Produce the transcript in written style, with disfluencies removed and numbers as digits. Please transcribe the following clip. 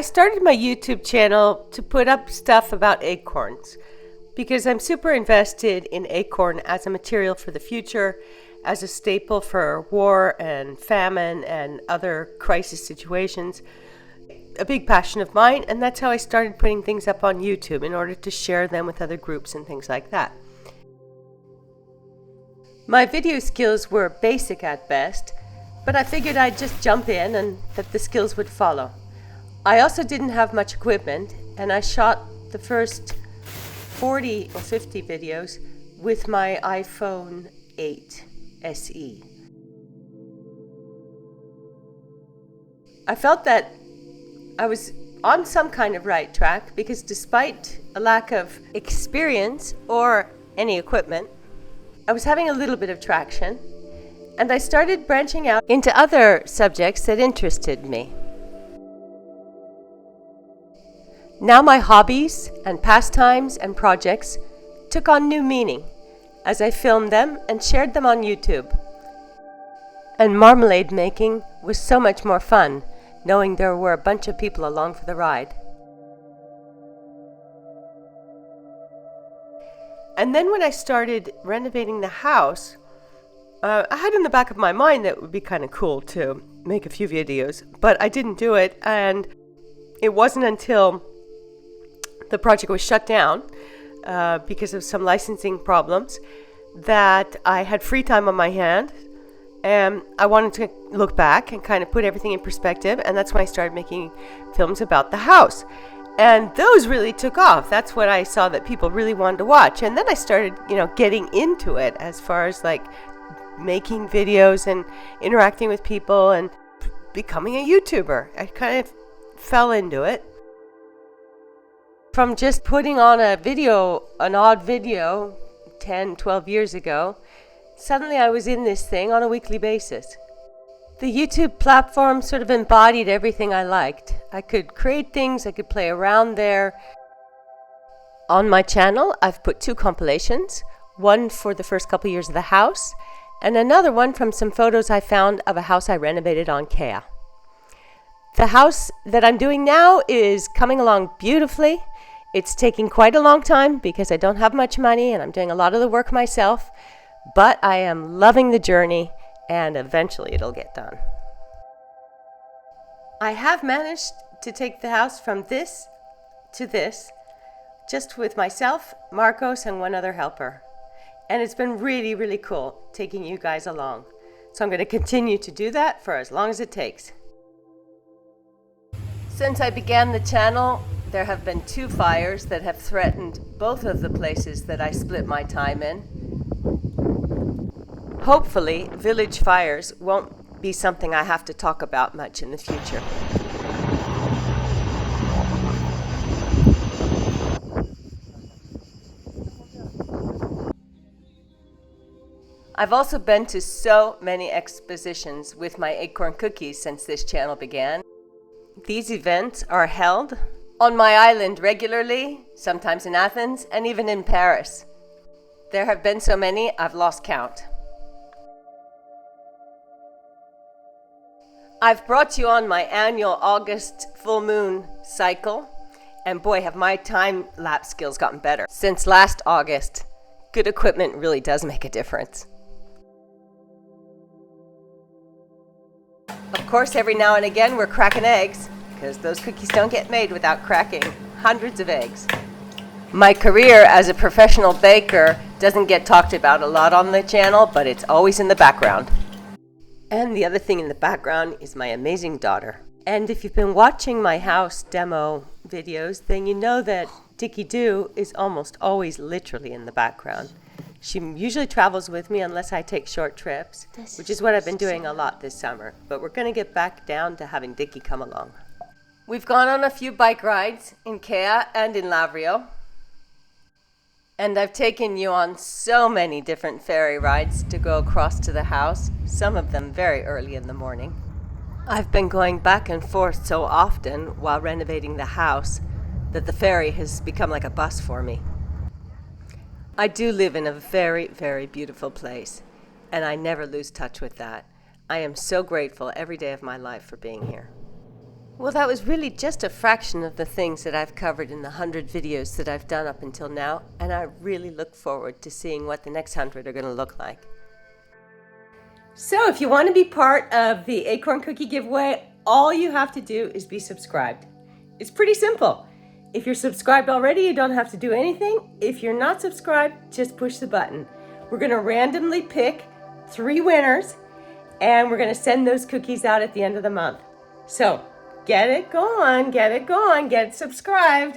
I started my YouTube channel to put up stuff about acorns because I'm super invested in acorn as a material for the future, as a staple for war and famine and other crisis situations. A big passion of mine, and that's how I started putting things up on YouTube in order to share them with other groups and things like that. My video skills were basic at best, but I figured I'd just jump in and that the skills would follow. I also didn't have much equipment, and I shot the first 40 or 50 videos with my iPhone 8 SE. I felt that I was on some kind of right track because despite a lack of experience or any equipment, I was having a little bit of traction, and I started branching out into other subjects that interested me. Now my hobbies and pastimes and projects took on new meaning as I filmed them and shared them on YouTube. And marmalade making was so much more fun, knowing there were a bunch of people along for the ride. And then when I started renovating the house, I had in the back of my mind that it would be kind of cool to make a few videos, but I didn't do it, and it wasn't until the project was shut down because of some licensing problems that I had free time on my hand, and I wanted to look back and kind of put everything in perspective, and that's when I started making films about the house. And those really took off. That's what I saw that people really wanted to watch. And then I started, getting into it as far as like making videos and interacting with people and becoming a YouTuber. I kind of fell into it. From just putting on an odd video 10, 12 years ago, suddenly I was in this thing on a weekly basis. The YouTube platform sort of embodied everything I liked. I could create things, I could play around there. On my channel, I've put 2 compilations, one for the first couple years of the house, and another one from some photos I found of a house I renovated on Kea. The house that I'm doing now is coming along beautifully. It's taking quite a long time because I don't have much money and I'm doing a lot of the work myself, but I am loving the journey and eventually it'll get done. I have managed to take the house from this to this just with myself, Marcos, and one other helper. And it's been really, really cool taking you guys along. So I'm going to continue to do that for as long as it takes. Since I began the channel, there have been 2 fires that have threatened both of the places that I split my time in. Hopefully, village fires won't be something I have to talk about much in the future. I've also been to so many expositions with my acorn cookies since this channel began. These events are held on my island regularly, sometimes in Athens, and even in Paris. There have been so many, I've lost count. I've brought you on my annual August full moon cycle, and boy, have my time-lapse skills gotten better. Since last August, good equipment really does make a difference. Of course, every now and again, we're cracking eggs, because those cookies don't get made without cracking hundreds of eggs. My career as a professional baker doesn't get talked about a lot on the channel, but it's always in the background. And the other thing in the background is my amazing daughter. And if you've been watching my house demo videos, then you know that Dickie Doo is almost always literally in the background. She usually travels with me unless I take short trips, which is what I've been doing a lot this summer. But we're going to get back down to having Dickie come along. We've gone on a few bike rides in Kea and in Lavrio. And I've taken you on so many different ferry rides to go across to the house, some of them very early in the morning. I've been going back and forth so often while renovating the house that the ferry has become like a bus for me. I do live in a very, very beautiful place, and I never lose touch with that. I am so grateful every day of my life for being here. Well, that was really just a fraction of the things that I've covered in the 100 videos that I've done up until now, and I really look forward to seeing what the next 100 are going to look like. So if you want to be part of the Acorn Cookie giveaway, all you have to do is be subscribed. It's pretty simple. If you're subscribed already, you don't have to do anything. If you're not subscribed, just push the button. We're going to randomly pick 3 winners, and we're going to send those cookies out at the end of the month. So get it going, get subscribed.